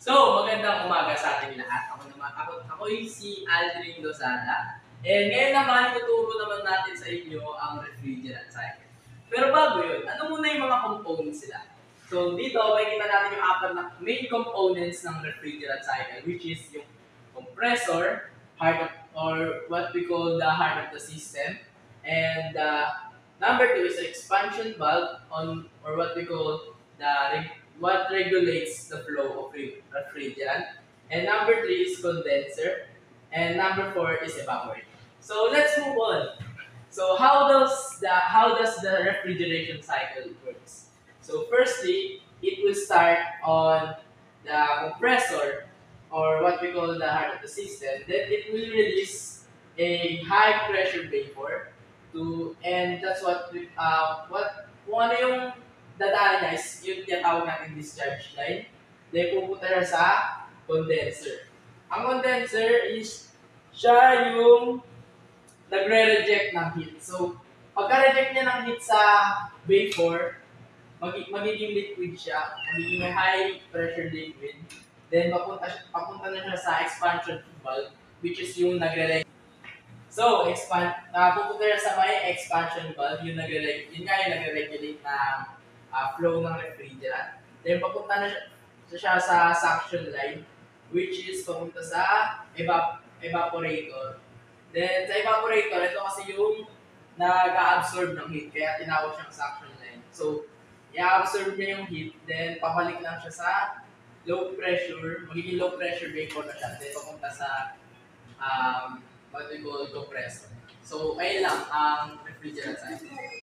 Magandang umaga sa ating lahat. Ako yung si Aldrin Lozada. And ngayon naman, ituturo naman natin sa inyo ang refrigerant cycle. Pero bago yun, ano muna yung mga components sila? So, dito, makikita natin yung apat na main components ng refrigerant cycle, which is yung compressor, or what we call the heart of the system. And number two is the expansion valve, or what we call what regulates the flow of refrigerant. And number three is condenser. And number four is evaporator. So let's move on. So how does the refrigeration cycle works? So firstly, it will start on the compressor, or what we call the heart of the system. Then it will release a high pressure vapor and that's what kung ano yung dadaan niya is yung tinatawag natin discharge line. Then pupunta siya sa condenser. Ang condenser is siya yung nagre-reject ng heat. So, pagka-reject niya ng heat sa vapor, magiging liquid siya, magiging high pressure liquid. Then papunta na siya sa expansion valve, which is yung nagre-regulate. So, pupunta siya sa may expansion valve, yun nga yung nagre-regulate ng flow ng refrigerant. Then papunta na siya sa suction line, which is papunta sa evaporator. Then sa evaporator, ito kasi yung nag-absorb ng heat, kaya tinawag siyang suction line. So, i-absorb niya yung heat, then pabalik lang siya sa low pressure, magiging low pressure vapor na siya, then papunta sa what we call compressor. So, ayun lang ang refrigerant cycle.